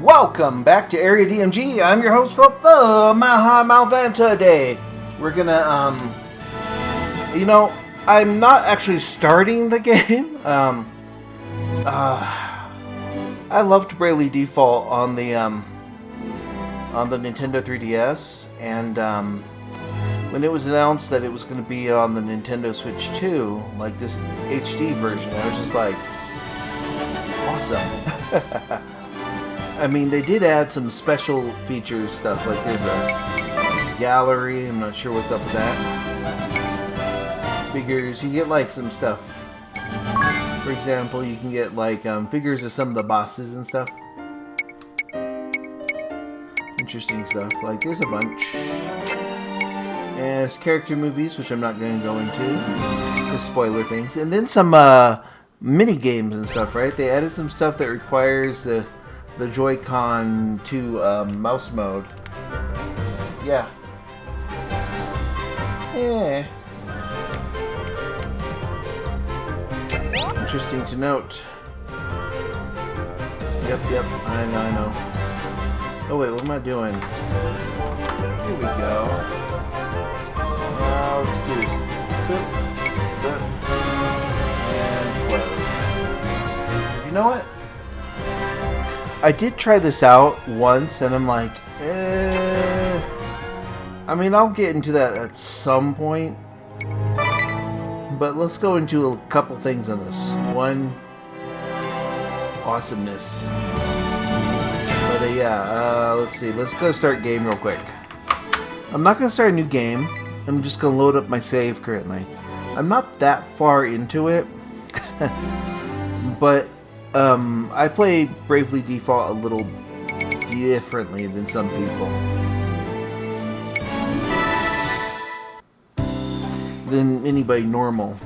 Welcome back to Area DMG. I'm your host, Philip the Maha, and today we're gonna, I'm not actually starting the game. I loved Bravely Default on the Nintendo 3DS, and when it was announced that it was going to be on the Nintendo Switch 2, like this HD version, I was just like, awesome. I mean, they did add some special features stuff, like there's a gallery. I'm not sure what's up with that. Figures, you get like some stuff. For example, you can get like figures of some of the bosses and stuff. Interesting stuff. Like there's a bunch. And it's character movies, which I'm not going to go into. Just spoiler things. And then some mini games and stuff, right? They added some stuff that requires the Joy-Con to mouse mode. Yeah. Yeah. Interesting to note. Yep, I know. Oh wait, what am I doing? Here we go. Let's do this. And close. You know what? I did try this out once, and I'm like, I mean, I'll get into that at some point. But let's go into a couple things on this. One, awesomeness. But let's see. Let's go start game real quick. I'm not going to start a new game. I'm just going to load up my save currently. I'm not that far into it. But I play Bravely Default a little differently than some people. Than anybody normal.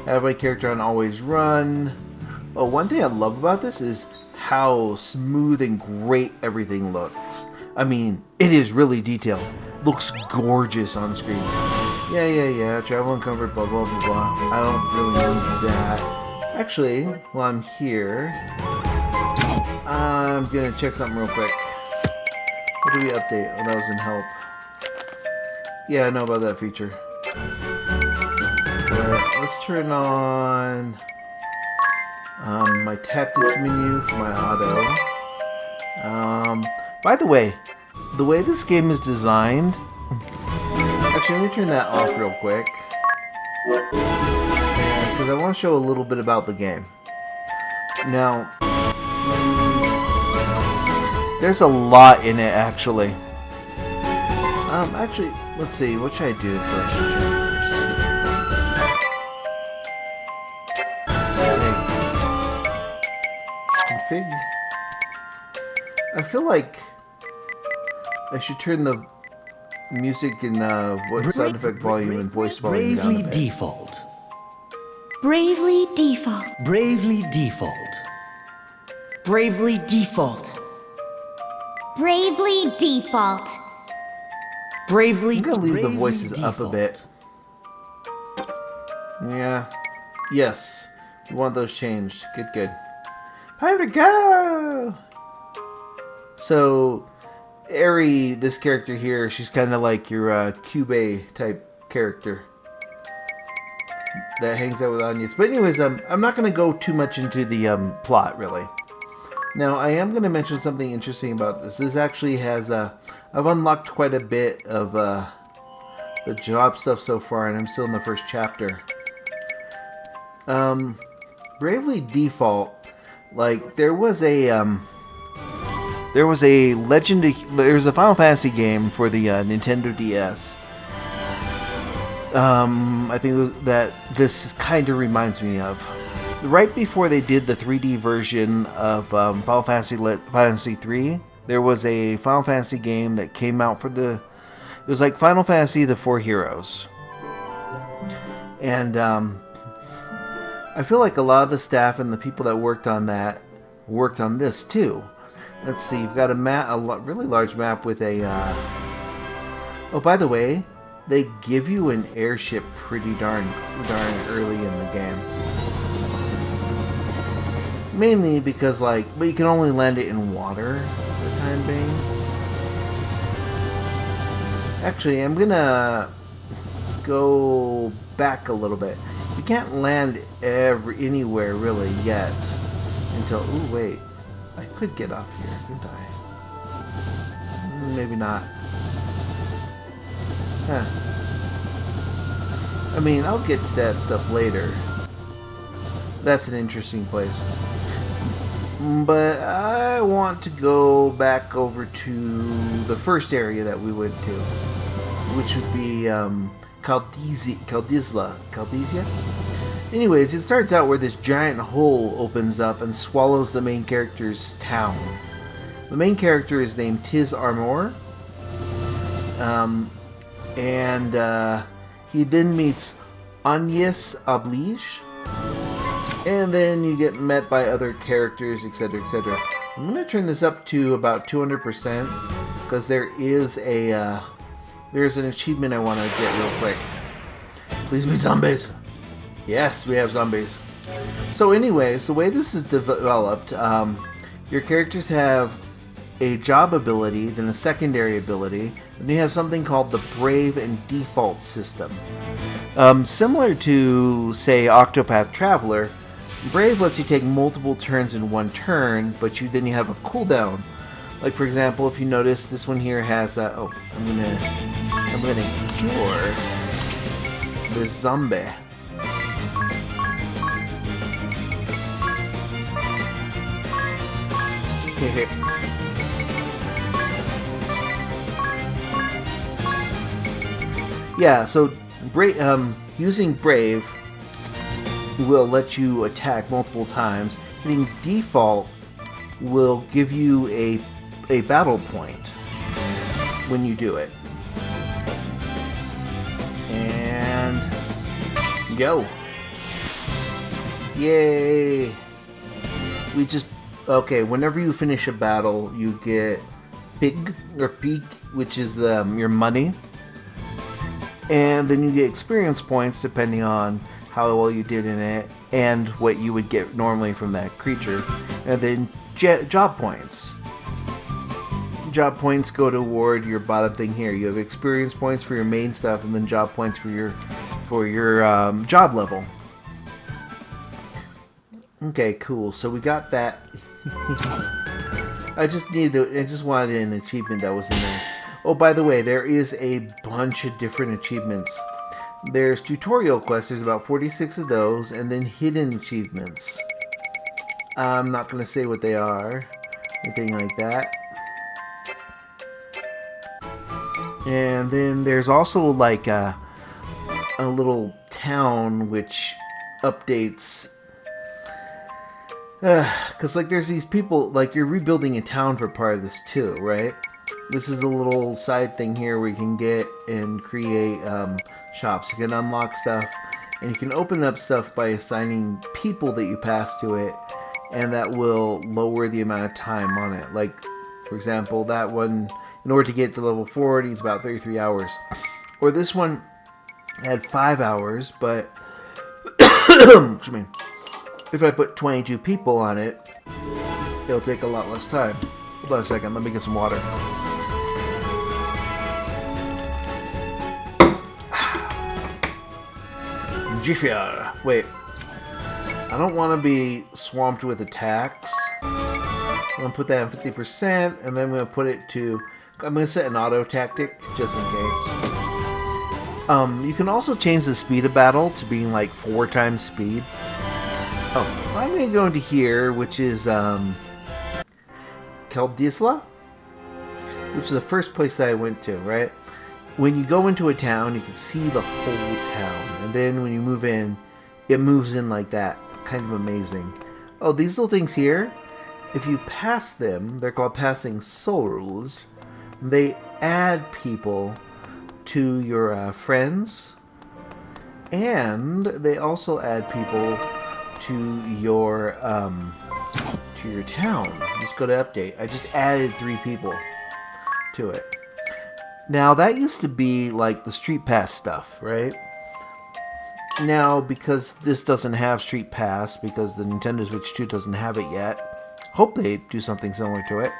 I have my character on always run. Oh, one thing I love about this is how smooth and great everything looks. I mean, it is really detailed. Looks gorgeous on screens. Yeah. Travel and comfort, blah, blah, blah, blah. I don't really need that. Actually, while I'm here, I'm gonna check something real quick. What did we update? Oh, that was in help. Yeah, I know about that feature. But let's turn on my tactics menu for my auto. By the way this game is designed... Actually, let me turn that off real quick. Because I want to show a little bit about the game. Now, there's a lot in it, actually. Actually, let's see. What should I do first? Config. I feel like I should turn the music and sound effect volume and voice volume down a bit. Default. Bravely Default. Bravely Default. Bravely Default. Bravely Default. Bravely. I'm gonna leave the voices up a bit. Yeah. Yes. We want those changed. Good. Time to go! So, Eri, this character here, she's kind of like your Cube type character that hangs out with Onions. But anyways, I'm not going to go too much into the plot, really. Now, I am going to mention something interesting about this. This actually has, I've unlocked quite a bit of the job stuff so far, and I'm still in the first chapter. Bravely Default, like, there was a Final Fantasy game for the Nintendo DS. I think it was that this kind of reminds me of. Right before they did the 3D version of Final Fantasy 3, there was a Final Fantasy game that came out for it was like Final Fantasy The Four Heroes. And I feel like a lot of the staff and the people that worked on that worked on this too. Let's see, you've got a really large map with a... Oh, by the way, they give you an airship pretty darn early in the game. Mainly because, like, but you can only land it in water for the time being. Actually, I'm gonna go back a little bit. You can't land anywhere really yet until. Ooh, wait. I could get off here, couldn't I? Maybe not. Huh. I mean, I'll get to that stuff later. That's an interesting place. But I want to go back over to the first area that we went to, which would be Caldizia? Anyways, it starts out where this giant hole opens up and swallows the main character's town. The main character is named Tiz Armor. And he then meets Agnes Oblige. And then you get met by other characters, etc., etc. I'm going to turn this up to about 200% because there is there's an achievement I want to get real quick. Please be zombies. Yes, we have zombies. So anyways, the way this is developed, your characters have a job ability, then a secondary ability, and you have something called the Brave and Default system. Similar to, say, Octopath Traveler, Brave lets you take multiple turns in one turn, but then you have a cooldown. Like, for example, if you notice, this one here has I'm gonna cure this zombie. Yeah, so using Brave will let you attack multiple times. Hitting Default will give you a battle point when you do it. And go. Yay! Okay, whenever you finish a battle, you get Pig, which is your money. And then you get experience points depending on how well you did in it and what you would get normally from that creature. And then job points. Job points go toward your bottom thing here. You have experience points for your main stuff and then job points for your job level. Okay, cool. So we got that. I just wanted an achievement that was in there. Oh, by the way, there is a bunch of different achievements. There's tutorial quests, there's about 46 of those, and then hidden achievements. I'm not going to say what they are, anything like that. And then there's also like a little town which updates. Because like there's these people, like you're rebuilding a town for part of this too, right? This is a little side thing here where you can get and create shops. You can unlock stuff, and you can open up stuff by assigning people that you pass to it, and that will lower the amount of time on it. Like, for example, that one, in order to get to level 40, it's about 33 hours. Or this one had 5 hours, but excuse me, if I put 22 people on it, it'll take a lot less time. Hold on a second, let me get some water. Wait, I don't want to be swamped with attacks. I'm going to put that on 50%, and then I'm going to put it to, I'm going to set an auto tactic, just in case. You can also change the speed of battle to being like 4 times speed. Oh, I'm going to go into here, which is Caldizia, which is the first place that I went to, right? When you go into a town, you can see the whole town. And then when you move in, it moves in like that. Kind of amazing. Oh, these little things here, if you pass them, they're called passing souls. They add people to your friends. And they also add people to your town. Just go to update. I just added 3 people to it. Now, that used to be like the street pass stuff, right? Now, because this doesn't have Street Pass, because the Nintendo Switch 2 doesn't have it yet, hope they do something similar to it.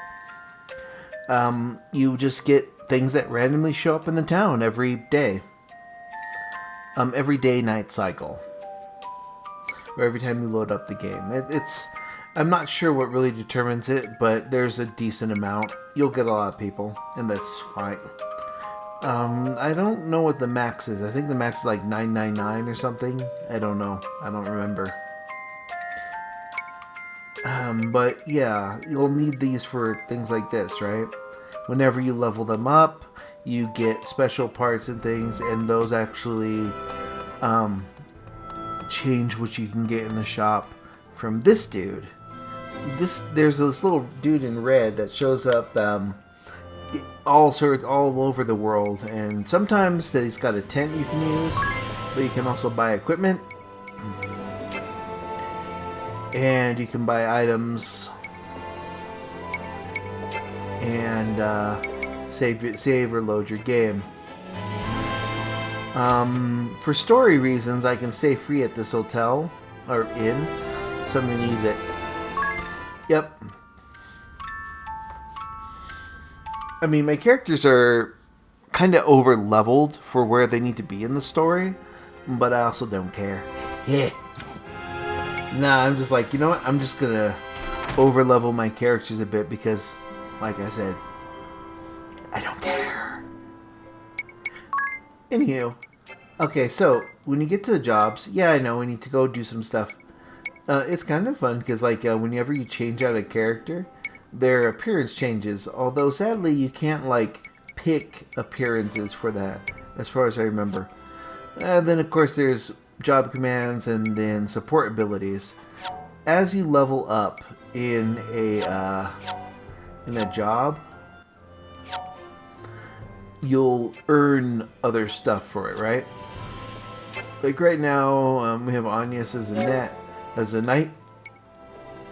You just get things that randomly show up in the town every day. Every day night cycle. Or every time you load up the game. I'm not sure what really determines it, but there's a decent amount. You'll get a lot of people, and that's fine. I don't know what the max is. I think the max is like 999 or something. I don't know. I don't remember. But yeah, you'll need these for things like this, right? Whenever you level them up, you get special parts and things, and those actually change what you can get in the shop from this dude. There's this little dude in red that shows up all over the world, and sometimes he's got a tent you can use, but you can also buy equipment, and you can buy items, and save or load your game. For story reasons, I can stay free at this hotel or inn, so I'm going to use it. Yep. I mean, my characters are kind of over-leveled for where they need to be in the story, but I also don't care. Yeah. Nah, I'm just like, you know what? I'm just going to over-level my characters a bit because, like I said, I don't care. Anywho. Okay, so, when you get to the jobs, yeah, I know, we need to go do some stuff. It's kind of fun because, like, whenever you change out a character, their appearance changes, although sadly you can't like pick appearances for that as far as I remember. Then of course there's job commands and then support abilities. As you level up in a job, you'll earn other stuff for it, right? Like right now we have Agnes as a knight.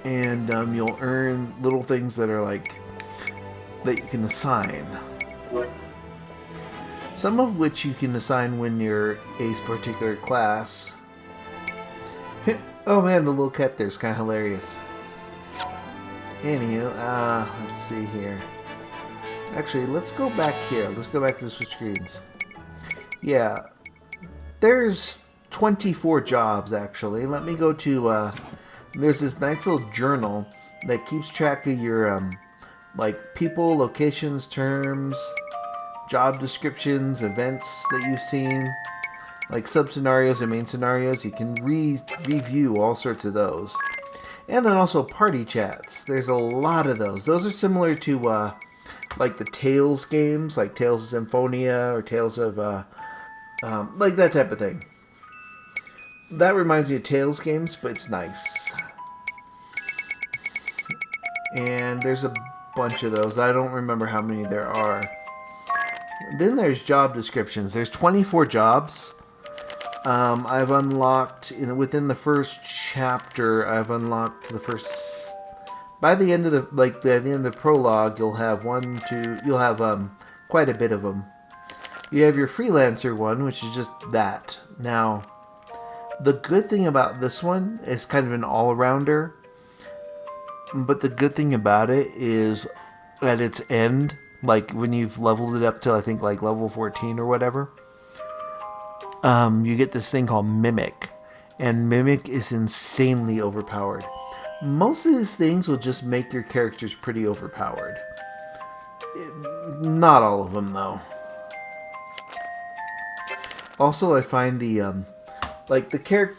And you'll earn little things that are like that you can assign. Some of which you can assign when you're a particular class. Oh man, the little cat there's kind of hilarious. Anywho, let's see here. Actually, let's go back here. Let's go back to the switch screens. Yeah, there's 24 jobs actually. Let me go to. There's this nice little journal that keeps track of your, like, people, locations, terms, job descriptions, events that you've seen, like sub-scenarios and main scenarios. You can review all sorts of those. And then also party chats. There's a lot of those. Those are similar to, like, the Tales games, like Tales of Symphonia or Tales of, like that type of thing. That reminds me of Tales games, but it's nice. And there's a bunch of those. I don't remember how many there are. Then there's job descriptions. There's 24 jobs. I've unlocked within the first chapter. I've unlocked the first. By the end of the end of the prologue, you'll have you'll have quite a bit of them. You have your freelancer one, which is just that. Now, the good thing about this one is kind of an all-arounder. But the good thing about it is at its end, like when you've leveled it up to I think like level 14 or whatever, you get this thing called Mimic. And Mimic is insanely overpowered. Most of these things will just make your characters pretty overpowered. Not all of them though. Also, I find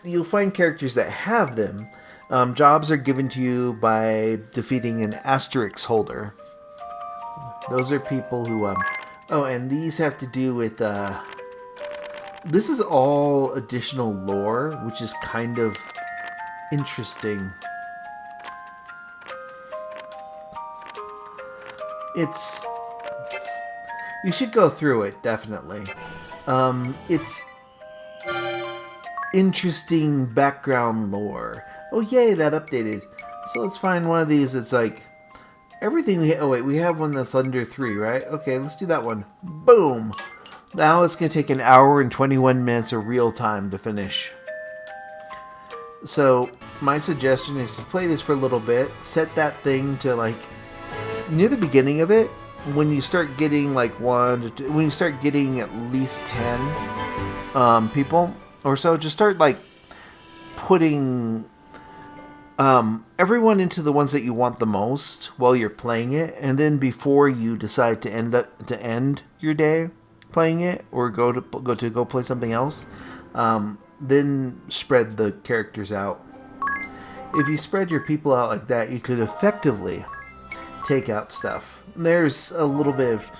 you'll find characters that have them. Jobs are given to you by defeating an asterisk holder. Those are people who, oh, and these have to do with, this is all additional lore, which is kind of interesting. You should go through it, definitely. It's interesting background lore. Oh yay, that updated. So let's find one of these. It's like everything we have one that's under 3, right? Okay, let's do that one. Boom. Now it's going to take an hour and 21 minutes of real time to finish. So my suggestion is to play this for a little bit. Set that thing to like near the beginning of it. When you start getting like when you start getting at least 10 people or so, just start like putting everyone into the ones that you want the most while you're playing it, and then before you decide to end your day playing it or go play something else, then spread the characters out. If you spread your people out like that, you could effectively take out stuff. There's a little bit of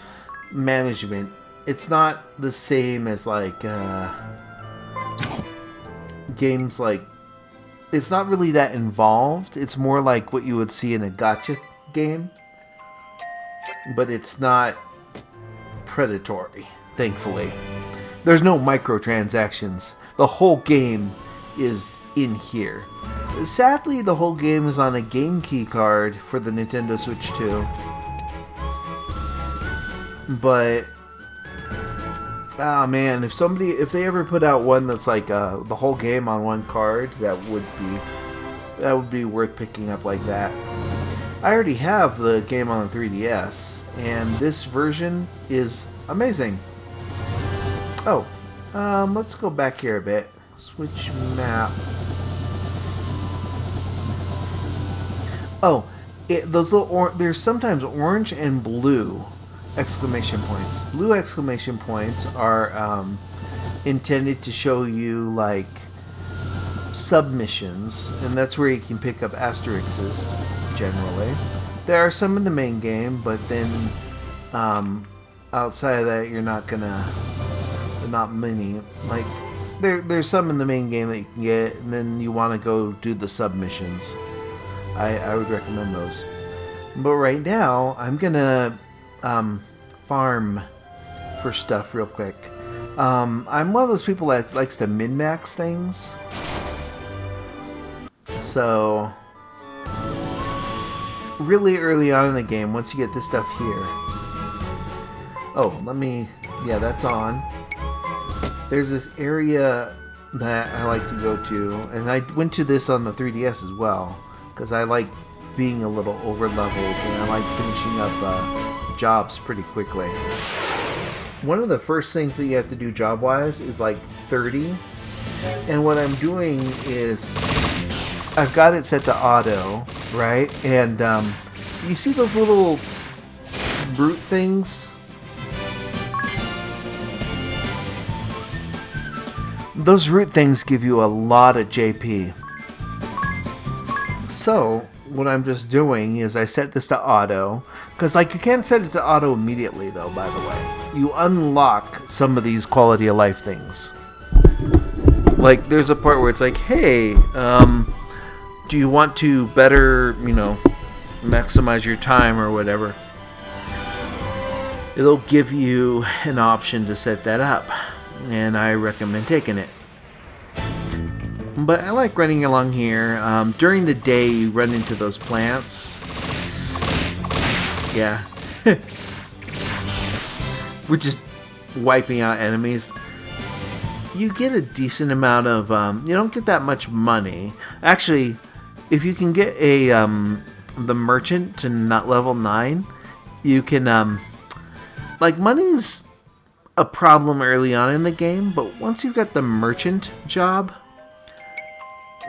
management. It's not the same as like games like. It's not really that involved. It's more like what you would see in a gacha game. But it's not predatory, thankfully. There's no microtransactions. The whole game is in here. Sadly, the whole game is on a game key card for the Nintendo Switch 2. But oh man, if they ever put out one that's like the whole game on one card, that would be worth picking up like that. I already have the game on the 3DS, and this version is amazing. Oh, let's go back here a bit. Switch map. Oh, those little there's sometimes orange and blue exclamation points. Blue exclamation points are intended to show you like submissions, and that's where you can pick up asterisks generally. There are some in the main game, but then outside of that, you're not many. Like there's some in the main game that you can get, and then you want to go do the submissions. I would recommend those. But right now, I'm gonna farm for stuff real quick. I'm one of those people that likes to min-max things. So, really early on in the game, once you get this stuff here. Oh, yeah, that's on. There's this area that I like to go to, and I went to this on the 3DS as well, because I like being a little over-leveled, and I like finishing up jobs pretty quickly. One of the first things that you have to do job-wise is like 30, and what I'm doing is I've got it set to auto, right? And you see those little brute things? Those root things give you a lot of JP. So what I'm just doing is I set this to auto, because like you can't set it to auto immediately though, by the way. You unlock some of these quality of life things. Like there's a part where it's like, hey, do you want to better, maximize your time or whatever? It'll give you an option to set that up, and I recommend taking it. But I like running along here. During the day, you run into those plants. Yeah. We're just wiping out enemies. You get a decent amount of... you don't get that much money. Actually, if you can get the merchant to not level 9, you can... like, money's a problem early on in the game, but once you've got the merchant job...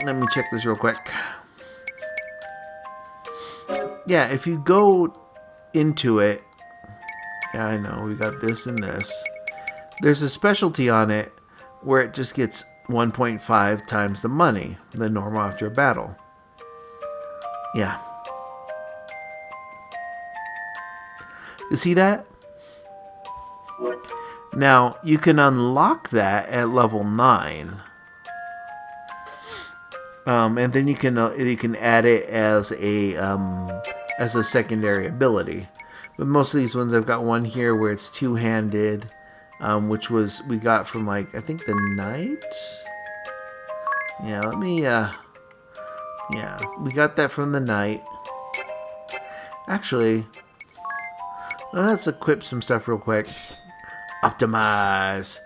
Let me check this real quick. Yeah, if you go into it... Yeah, I know, we got this and this. There's a specialty on it where it just gets 1.5 times the money than normal after a battle. Yeah. You see that? Now, you can unlock that at level 9. And then you can add it as a secondary ability. But most of these ones, I've got one here where it's two-handed, which we got from like I think the knight. Yeah, let me. Yeah, we got that from the knight. Actually, let's equip some stuff real quick. Optimize.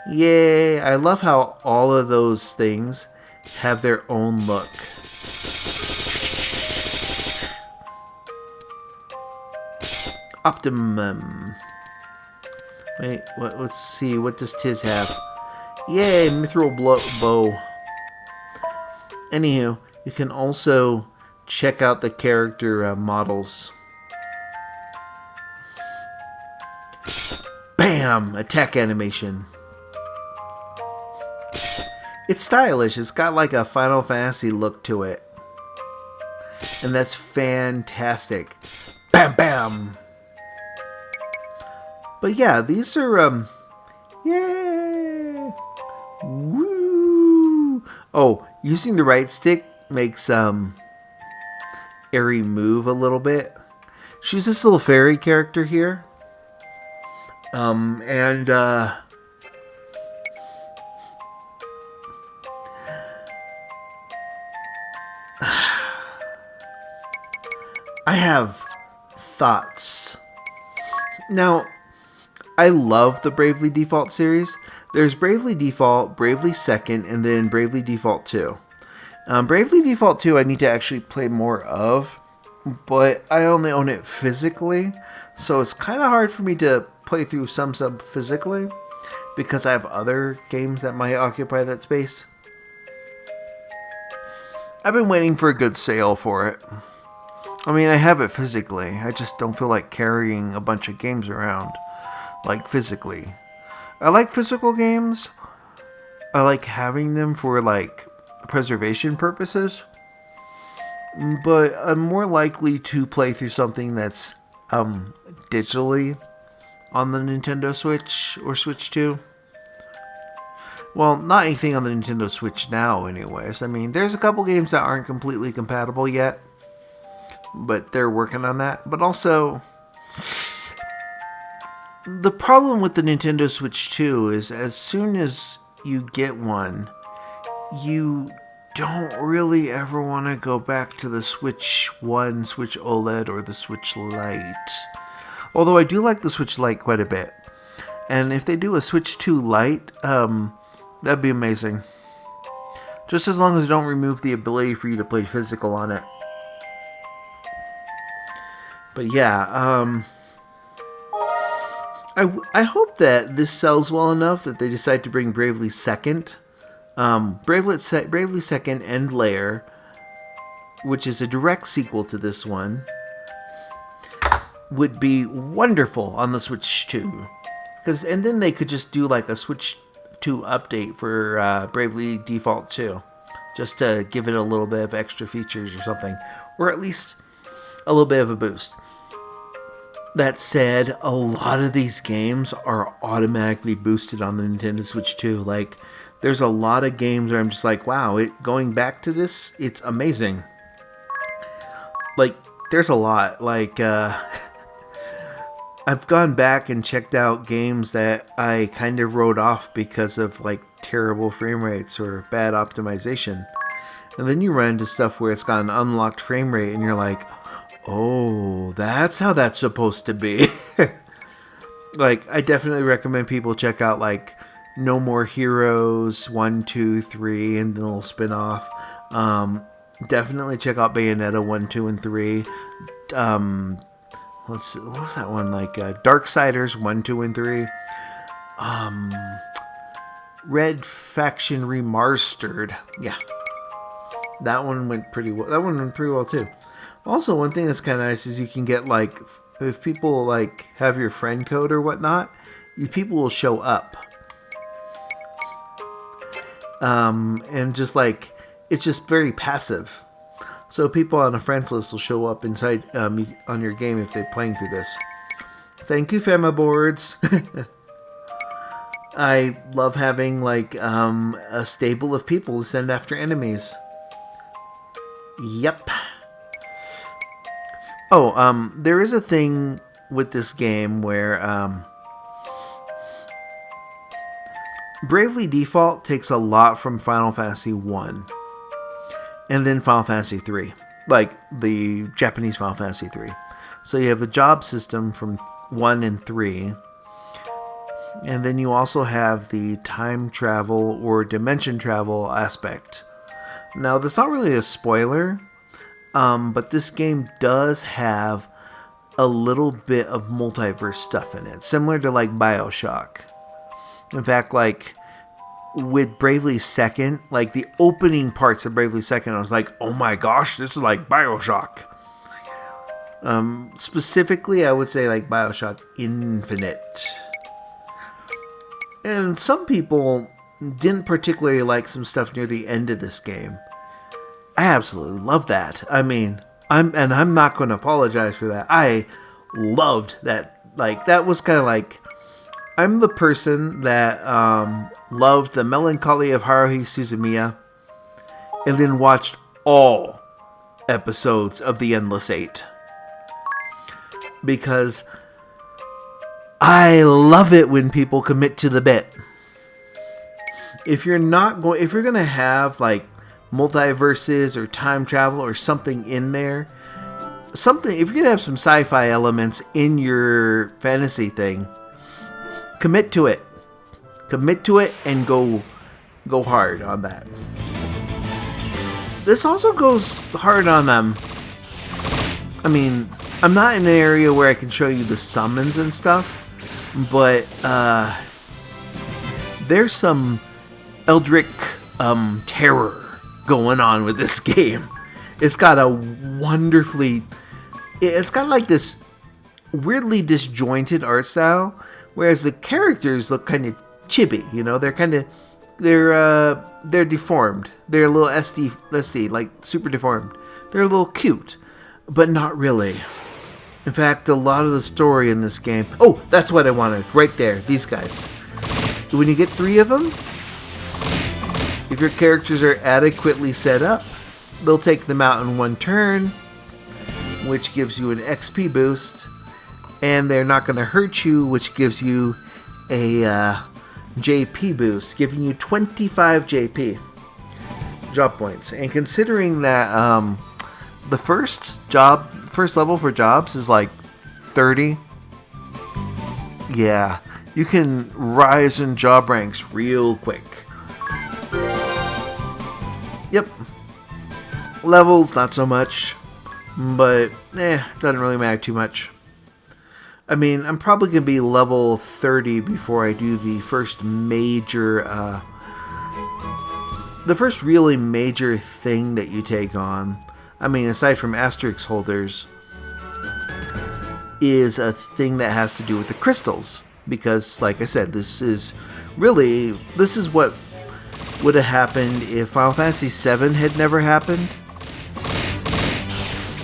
Yay! I love how all of those things have their own look. Optimum. Wait, let's see. What does Tiz have? Yay, mithril bow. Anywho, you can also check out the character models. Bam! Attack animation. It's stylish. It's got like a Final Fantasy look to it. And that's fantastic. Bam, bam! But yeah, these are, yay! Woo! Oh, using the right stick makes, Eri move a little bit. She's this little fairy character here. I have thoughts. Now, I love the Bravely Default series. There's Bravely Default, Bravely Second, and then Bravely Default 2. Bravely Default 2 I need to actually play more of, but I only own it physically, so it's kind of hard for me to play through some stuff physically, because I have other games that might occupy that space. I've been waiting for a good sale for it. I mean, I have it physically, I just don't feel like carrying a bunch of games around, like physically. I like physical games. I like having them for like preservation purposes. But I'm more likely to play through something that's digitally on the Nintendo Switch or Switch 2. Well, not anything on the Nintendo Switch now anyways. I mean, there's a couple games that aren't completely compatible yet, but they're working on that. But also, the problem with the Nintendo Switch 2 is as soon as you get one, you don't really ever want to go back to the Switch 1, Switch OLED, or the Switch Lite. Although I do like the Switch Lite quite a bit. And if they do a Switch 2 Lite, that'd be amazing. Just as long as they don't remove the ability for you to play physical on it. But yeah, I hope that this sells well enough that they decide to bring Bravely Second. Bravely Second End Layer, which is a direct sequel to this one, would be wonderful on the Switch 2. And then they could just do like a Switch 2 update for Bravely Default 2. Just to give it a little bit of extra features or something. Or at least a little bit of a boost. That said, a lot of these games are automatically boosted on the Nintendo Switch 2. Like, there's a lot of games where I'm just like, wow, going back to this, it's amazing. Like, there's a lot. Like, I've gone back and checked out games that I kind of wrote off because of, like, terrible frame rates or bad optimization. And then you run into stuff where it's got an unlocked frame rate and you're like, oh, that's how that's supposed to be. Like, I definitely recommend people check out, like, No More Heroes 1, 2, 3, and the little spin-off. Definitely check out Bayonetta 1, 2, and 3. Let's see, what was that one? Like, Darksiders 1, 2, and 3. Red Faction Remastered. Yeah. That one went pretty well. That one went pretty well, too. Also, one thing that's kind of nice is you can get, like, if people, like, have your friend code or whatnot, people will show up. And just, like, it's just very passive. So people on a friends list will show up inside on your game if they're playing through this. Thank you, Fema boards. I love having, like, a stable of people to send after enemies. Yep. Oh, there is a thing with this game where Bravely Default takes a lot from Final Fantasy 1 and then Final Fantasy 3, like the Japanese Final Fantasy 3. So you have the job system from 1 and 3, and then you also have the time travel or dimension travel aspect Now, that's not really a spoiler, but this game does have a little bit of multiverse stuff in it, similar to like BioShock. In fact, like with Bravely Second, like the opening parts of Bravely Second, I was like, oh my gosh, this is like BioShock. Specifically, I would say like BioShock Infinite. And some people didn't particularly like some stuff near the end of this game. I absolutely love that. I mean, I'm not going to apologize for that. I loved that. Like, that was kind of like, I'm the person that loved The Melancholy of Haruhi Suzumiya and then watched all episodes of The Endless Eight. Because I love it when people commit to the bit. If you're going to have like multiverses or time travel or something in there, if you're going to have some sci-fi elements in your fantasy thing, commit to it. Commit to it and go hard on that. This also goes hard on I mean, I'm not in an area where I can show you the summons and stuff, but there's some Eldritch terror going on with this game. It's got like this weirdly disjointed art style, whereas the characters look kind of chibi, you know, they're deformed. They're a little SD, like super deformed. They're a little cute, but not really. In fact, a lot of the story in this game... Oh, that's what I wanted. Right there. These guys. When you get 3 of them, if your characters are adequately set up, they'll take them out in one turn, which gives you an XP boost, and they're not going to hurt you, which gives you a JP boost, giving you 25 JP job points. And considering that the first level for jobs is like 30, yeah, you can rise in job ranks real quick. Yep. Levels, not so much, but it doesn't really matter too much. I mean, I'm probably going to be level 30 before I do the first really major thing that you take on. I mean, aside from asterisk holders, is a thing that has to do with the crystals. Because, like I said, this is what would have happened if Final Fantasy VII had never happened.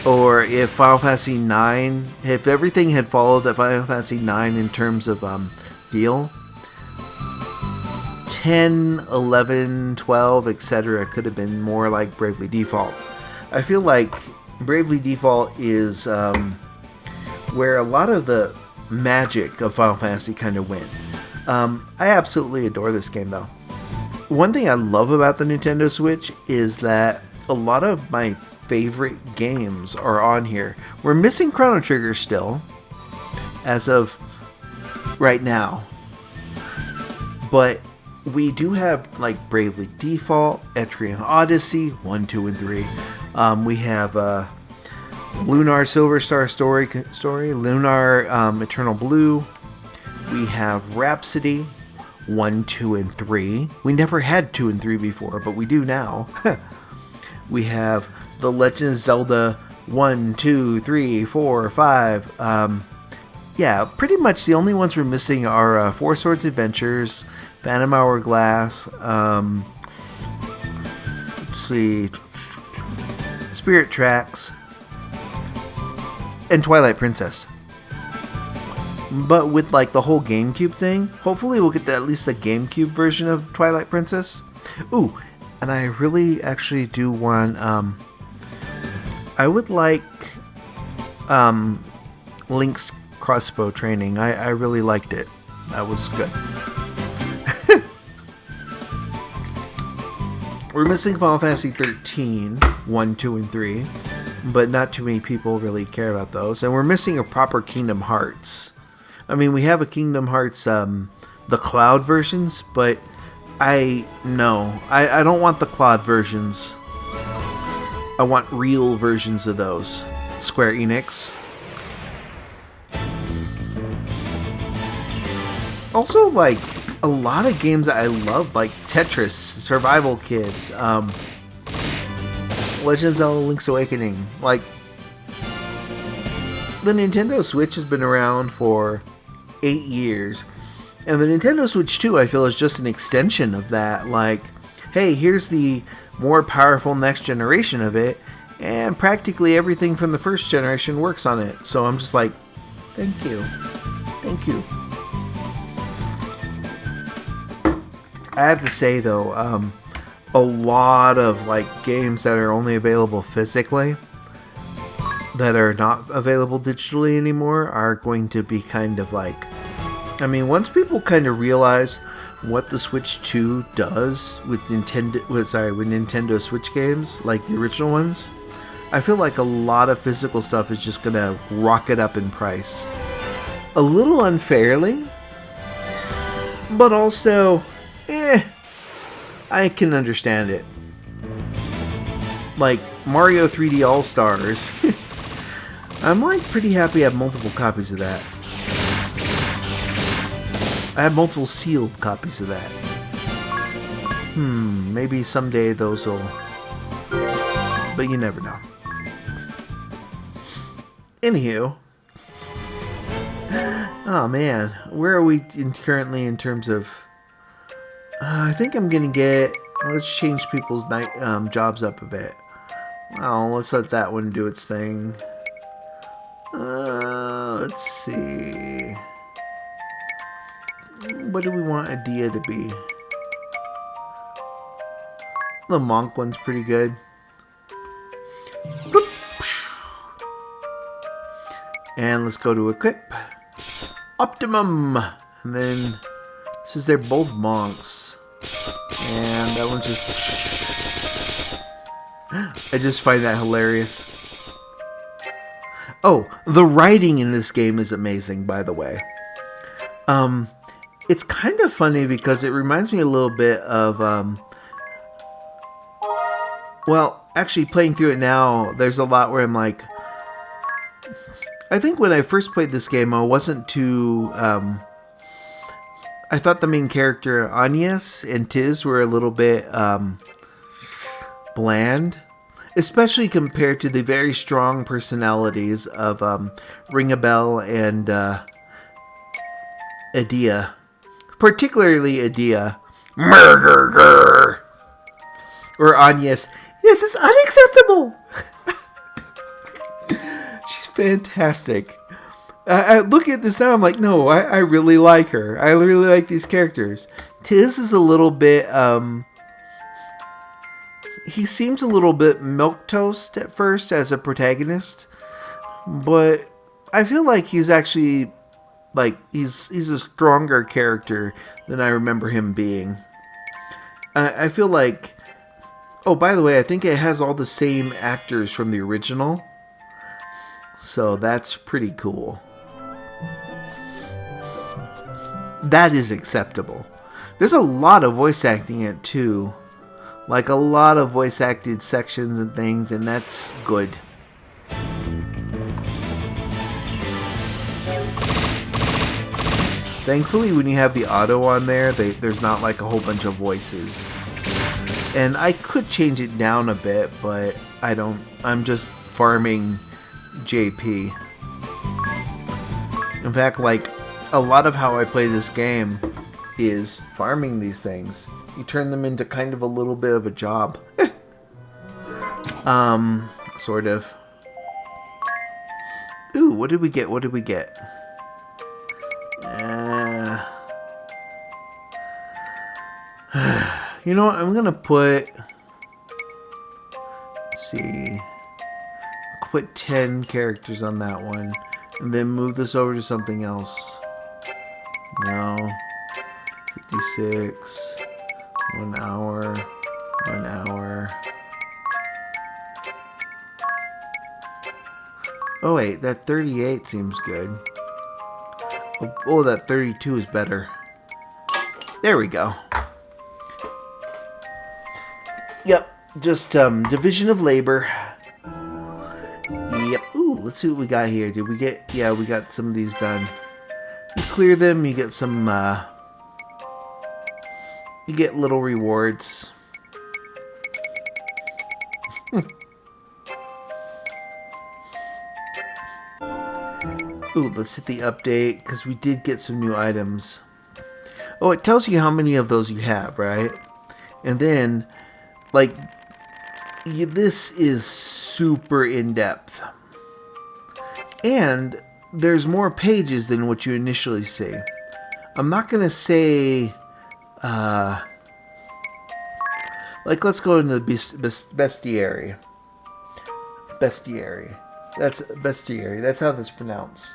Or if Final Fantasy IX, if everything had followed that Final Fantasy IX in terms of feel, 10, 11, 12, etc. could have been more like Bravely Default. I feel like Bravely Default is where a lot of the magic of Final Fantasy kind of went. I absolutely adore this game, though. One thing I love about the Nintendo Switch is that a lot of my favorite games are on here. We're missing Chrono Trigger still, as of right now. But we do have like Bravely Default, Etrian Odyssey, 1, 2, and 3. We have Lunar Silver Star Story, Lunar Eternal Blue. We have Rhapsody, 1, 2, and 3. We never had 2 and 3 before, but we do now. We have The Legend of Zelda 1, 2, 3, 4, 5. Yeah, pretty much the only ones we're missing are Four Swords Adventures, Phantom Hourglass, let's see, Spirit Tracks, and Twilight Princess. But with like the whole GameCube thing, hopefully we'll get at least the GameCube version of Twilight Princess. Ooh, and I really actually do want, I would like Link's crossbow training. I really liked it. That was good. We're missing Final Fantasy 13, 1, 2, and 3, but not too many people really care about those. And we're missing a proper Kingdom Hearts. I mean, we have a Kingdom Hearts, the cloud versions, but I don't want the cloud versions. I want real versions of those. Square Enix. Also, like, a lot of games that I love, like Tetris, Survival Kids, Legend of Zelda Link's Awakening. Like, the Nintendo Switch has been around for 8 years. And the Nintendo Switch 2, I feel, is just an extension of that. Like, hey, here's the more powerful next generation of it, and practically everything from the first generation works on it. So I'm just like, thank you. Thank you. I have to say, though, a lot of, like, games that are only available physically, that are not available digitally anymore, are going to be kind of like... I mean, once people kind of realize what the Switch 2 does with Nintendo Switch games, like the original ones, I feel like a lot of physical stuff is just going to rocket up in price. A little unfairly, but also... I can understand it. Like Mario 3D All-Stars. I'm like pretty happy I have multiple copies of that. I have multiple sealed copies of that. Maybe someday those will... But you never know. Anywho. Oh man, where are we currently in terms of... I think I'm gonna get... Let's change people's jobs up a bit. Oh, let's let that one do its thing. Let's see... What do we want Adia to be? The monk one's pretty good. And let's go to equip. Optimum! And then... Since they're both monks. And that one's just... I just find that hilarious. Oh, the writing in this game is amazing, by the way. It's kind of funny because it reminds me a little bit of... Well, actually playing through it now, there's a lot where I'm like... I think when I first played this game, I wasn't too... I thought the main character, Agnes and Tiz, were a little bit bland. Especially compared to the very strong personalities of Ringabel and Adia. Particularly Adia. Mrgrgr! Or Agnes. This is unacceptable! She's fantastic. I look at this now, I'm like, no, I really like her. I really like these characters. Tiz is a little bit, he seems a little bit milquetoast at first as a protagonist. But I feel like he's actually, like, he's a stronger character than I remember him being. I feel like, oh, by the way, I think it has all the same actors from the original. So that's pretty cool. That is acceptable. There's a lot of voice acting in it too. Like a lot of voice acted sections and things, and that's good. Thankfully, when you have the auto on there, there's not like a whole bunch of voices. And I could change it down a bit, but I don't. I'm just farming JP. In fact, like, a lot of how I play this game is farming these things. You turn them into kind of a little bit of a job. Sort of. Ooh, what did we get? What did we get? You know what? I'm gonna put... Let's see... Put 10 characters on that one. And then move this over to something else. No. 56. 1 hour. 1 hour. Oh wait, that 38 seems good. Oh, that 32 is better. There we go. Yep, just division of labor. let's see what we got here. Did we get... Yeah, we got some of these done. You clear them, you get some, you get little rewards. Ooh, let's hit the update, because we did get some new items. Oh, it tells you how many of those you have, right? And then, like, this is super in-depth. And there's more pages than what you initially see. I'm not going to say... like, let's go into the bestiary. Bestiary. That's bestiary. That's how that's pronounced.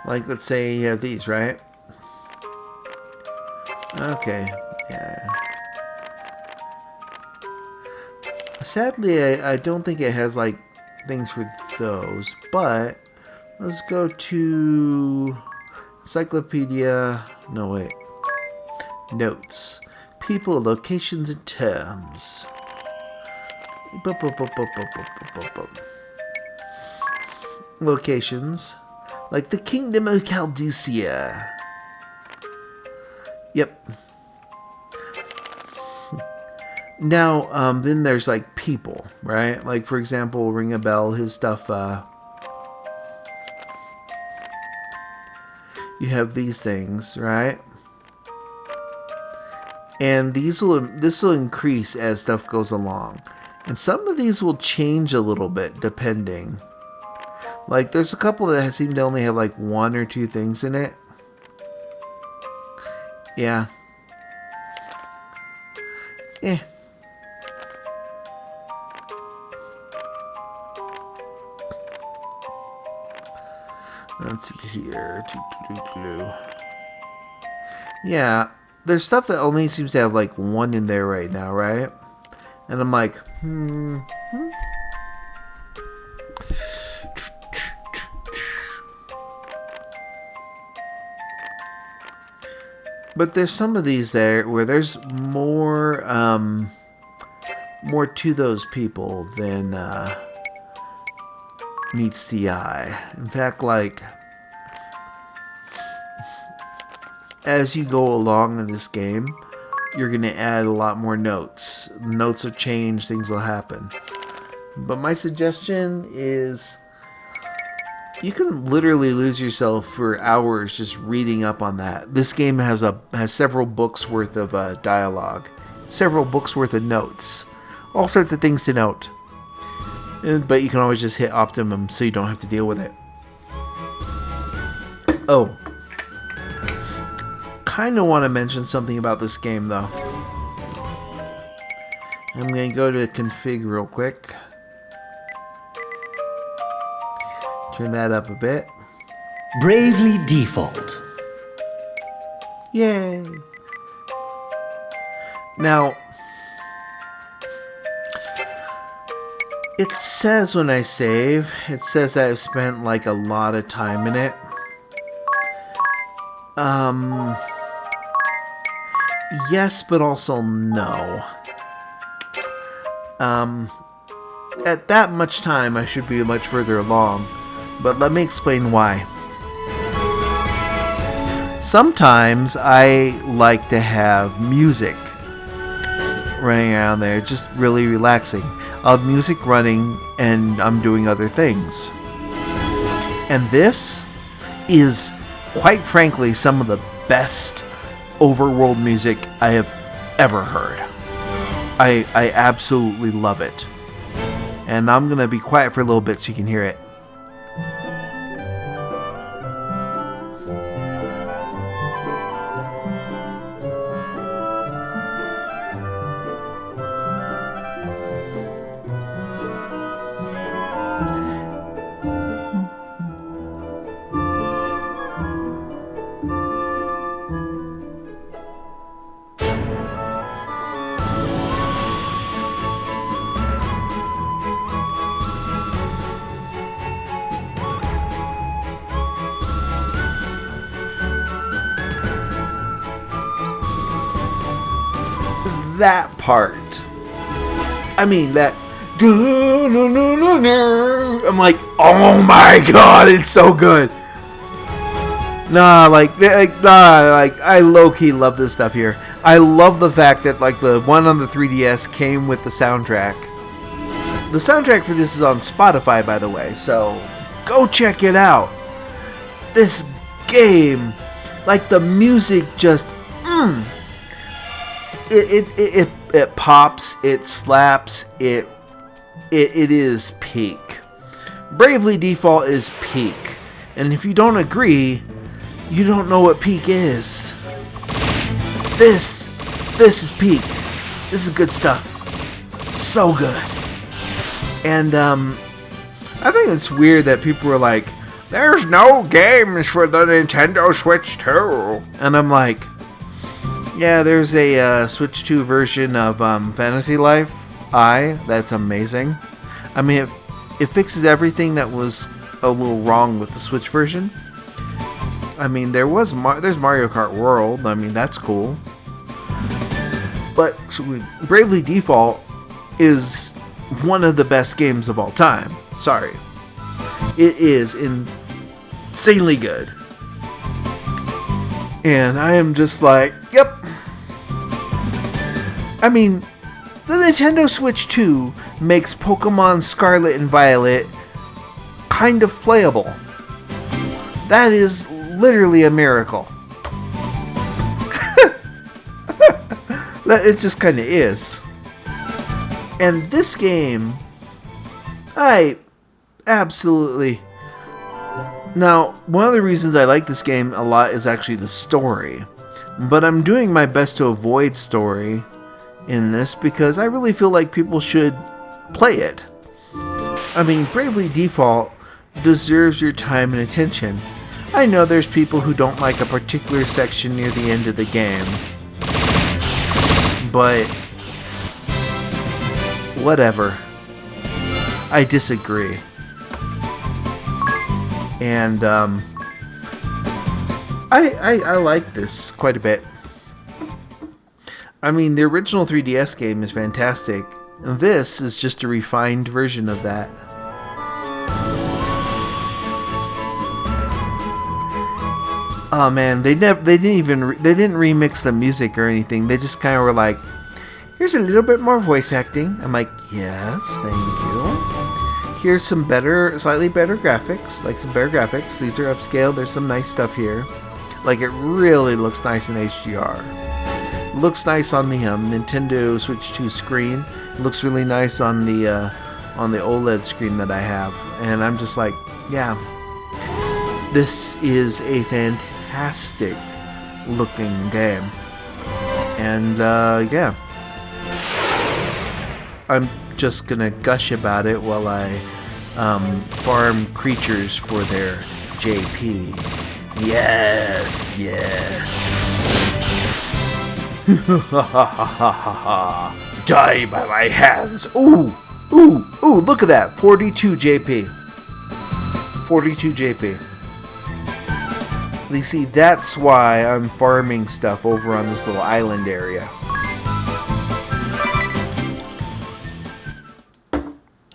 Like, let's say you have these, right? Okay. Yeah. Sadly, I don't think it has, like, things for those. But, let's go to... Encyclopedia... No, wait. Notes. People, locations, and terms. Locations. Like the Kingdom of Chaldesia. Yep. Now, then there's like people, right? Like, for example, Ring a Bell, his stuff, you have these things, right? And this will increase as stuff goes along. And some of these will change a little bit depending. Like, there's a couple that seem to only have like 1 or 2 things in it. Yeah. Eh. Let's see here. Yeah. There's stuff that only seems to have like 1 in there right now, right? And I'm like, But there's some of these there where there's more, more to those people than meets the eye. In fact, like, as you go along in this game, you're going to add a lot more notes. Notes will change, things will happen. But my suggestion is you can literally lose yourself for hours just reading up on that. This game has several books worth of dialogue, several books worth of notes, all sorts of things to note. But you can always just hit optimum so you don't have to deal with it. Oh. Kind of want to mention something about this game though. I'm going to go to config real quick. Turn that up a bit. Bravely default. Yay! Now, it says when I save, it says that I've spent like a lot of time in it. Yes, but also no. At that much time, I should be much further along. But let me explain why. Sometimes I like to have music running around there, just really relaxing. I'll have music running and I'm doing other things. And this is, quite frankly, some of the best overworld music I have ever heard. I absolutely love it. And I'm going to be quiet for a little bit so you can hear it. That part. I mean, I'm like, oh my god, it's so good. I low-key love this stuff here. I love the fact that like the one on the 3DS came with the soundtrack. The soundtrack for this is on Spotify, by the way, so go check it out. This game, like the music just, it pops, it slaps, it is peak. Bravely Default is peak, and if you don't agree, you don't know what peak is. This is peak. This is good stuff. So good. And I think it's weird that people were like, there's no games for the Nintendo Switch 2. And I'm like, yeah, there's a Switch 2 version of Fantasy Life I that's amazing. I mean, it fixes everything that was a little wrong with the Switch version. I mean, there's Mario Kart World. I mean, that's cool. But Bravely Default is one of the best games of all time. Sorry. It is insanely good. And I am just like, yep. I mean, the Nintendo Switch 2 makes Pokemon Scarlet and Violet kind of playable. That is literally a miracle. It just kind of is. And this game, I absolutely... Now, one of the reasons I like this game a lot is actually the story. But I'm doing my best to avoid story in this because I really feel like people should play it. I mean, Bravely Default deserves your time and attention. I know there's people who don't like a particular section near the end of the game. But whatever. I disagree. And I like this quite a bit. I mean, the original 3DS game is fantastic. And this is just a refined version of that. Oh man, they didn't remix the music or anything. They just kind of were like, here's a little bit more voice acting. I'm like, yes, thank you. Here's some slightly better graphics, These are upscaled. There's some nice stuff here. Like, it really looks nice in HDR. It looks nice on the Nintendo Switch 2 screen. It looks really nice on the OLED screen that I have. And I'm just like, yeah, this is a fantastic looking game. And yeah, I'm just gonna gush about it while I farm creatures for their JP. Yes. Die by my hands. Ooh, look at that. 42 JP. 42 JP. You see, that's why I'm farming stuff over on this little island area.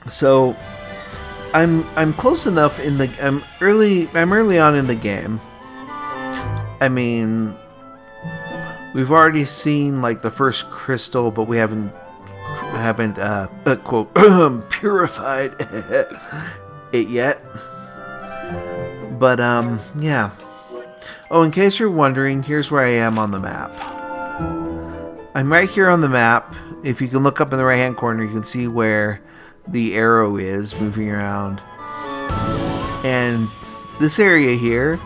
So I'm close enough in the I'm early on in the game. I mean, we've already seen like the first crystal, but we haven't quote purified it yet. But yeah. Oh, in case you're wondering, here's where I am on the map. I'm right here on the map. If you can look up in the right hand corner, you can see where the arrow is moving around. And this area here,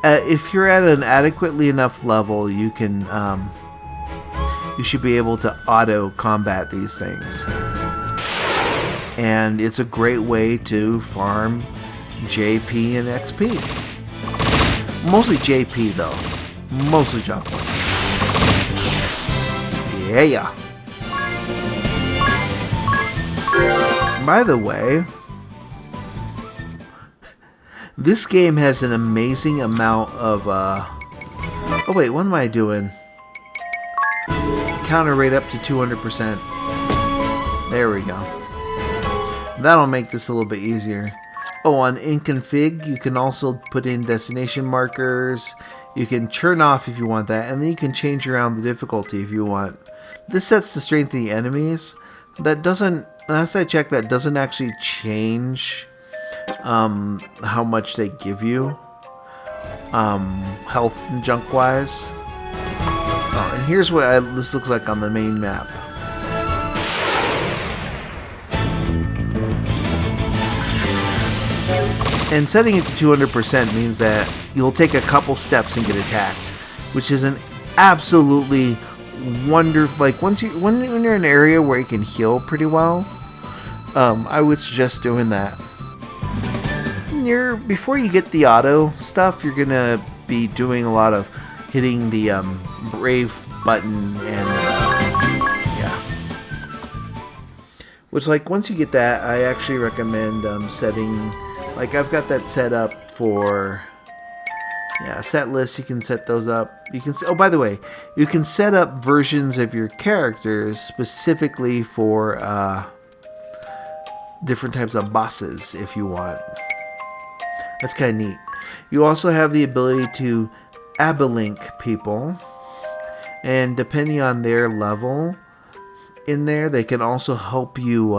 if you're at an adequately enough level, you can you should be able to auto combat these things. And it's a great way to farm JP and XP. Mostly JP though. Mostly jump points. Yeah. By the way, this game has an amazing amount of oh wait, what am I doing? Counter rate up to 200%. There we go. that'll make this a little bit easier. Oh, on in config, you can also put in destination markers. You can turn off if you want that, and then you can change around the difficulty if you want. This sets the strength of the enemies. That doesn't, last I checked, that doesn't actually change how much they give you, health and junk wise. Oh, and here's what this looks like on the main map. And setting it to 200% means that you'll take a couple steps and get attacked, which is an absolutely wonderful. Like when you're in an area where you can heal pretty well, I would suggest doing that. Before you get the auto stuff, you're gonna be doing a lot of hitting the brave button and yeah. Which, like, once you get that, I actually recommend setting. Like, I've got that set up for, yeah, set lists. You can set those up. You can, oh, by the way, you can set up versions of your characters specifically for different types of bosses if you want. That's kind of neat. You also have the ability to abalink people, and depending on their level in there, they can also help you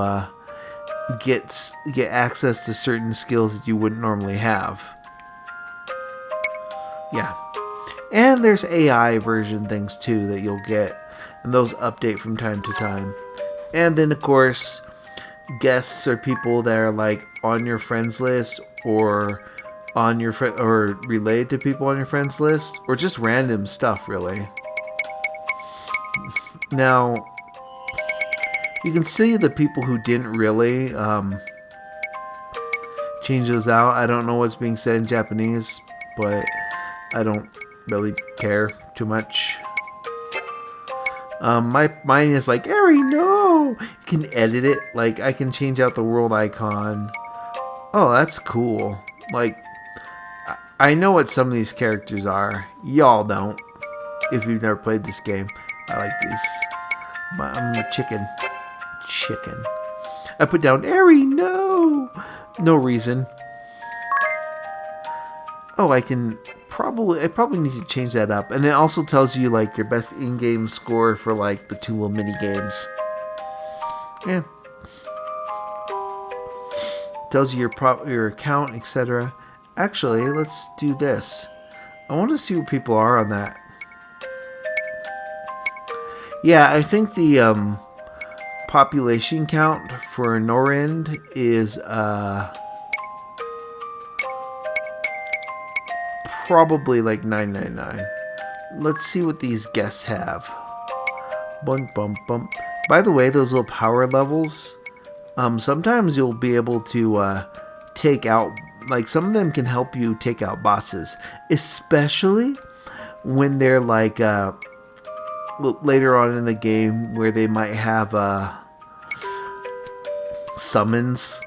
get access to certain skills that you wouldn't normally have. Yeah. And there's AI version things too that you'll get, and those update from time to time. And then of course, guests or people that are like on your friends list or on your or related to people on your friends list, or just random stuff really. Now, you can see the people who didn't really change those out. I don't know what's being said in Japanese, but I don't really care too much. Mine is like, Eri, no! You can edit it. Like, I can change out the world icon. Oh, that's cool. Like, I know what some of these characters are. Y'all don't. If you've never played this game. I like these. I'm a chicken. I put down Eri, no! No reason. Oh, I probably need to change that up. And it also tells you like your best in-game score for like the 2 little mini games. Yeah. Tells you your account, etc. Actually, let's do this. I want to see what people are on that. Yeah, I think the population count for Norend is probably like 999. Let's see what these guests have. Bum, bum, bum. By the way, those little power levels, sometimes you'll be able to take out, like some of them can help you take out bosses, especially when they're like later on in the game where they might have summons.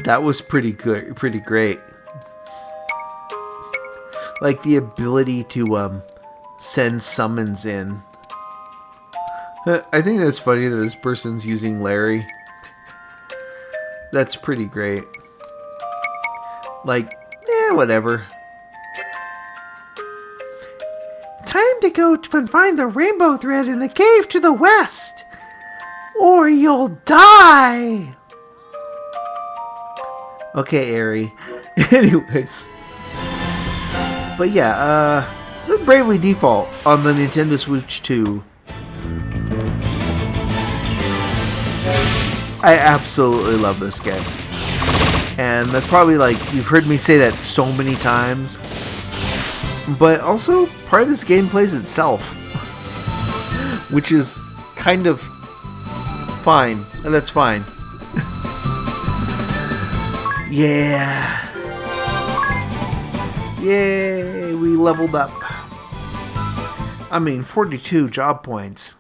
That was pretty good, pretty great. Like the ability to send summons in. I think that's funny that this person's using Larry. That's pretty great. Like, whatever. Time to go and find the rainbow thread in the cave to the west, or you'll die. Okay, Eri. Anyways. But yeah, Bravely Default on the Nintendo Switch 2. I absolutely love this game. And that's probably like, you've heard me say that so many times. But also, part of this game plays itself. Which is kind of fine. And that's fine. Yeah. Yay, we leveled up. 42 job points.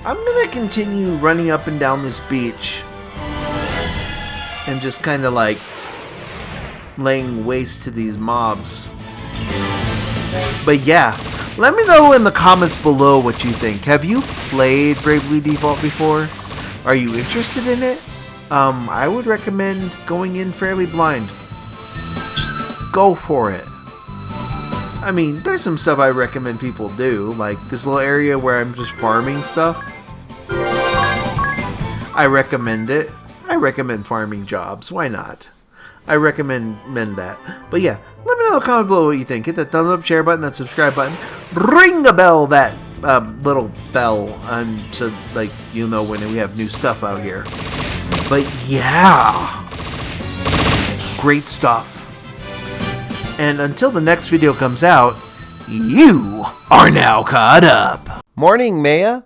I'm gonna continue running up and down this beach and just kind of like laying waste to these mobs. But yeah, let me know in the comments below what you think. Have you played Bravely Default before? Are you interested in it? I would recommend going in fairly blind. Just go for it. I mean, there's some stuff I recommend people do, like this little area where I'm just farming stuff. I recommend it. I recommend farming jobs. Why not? I recommend that. But yeah, let me know in the comment below what you think. Hit that thumbs up, share button, that subscribe button. Ring the bell, that little bell, so like you'll know when we have new stuff out here. But yeah, great stuff. And until the next video comes out, you are now caught up. Morning, Maya.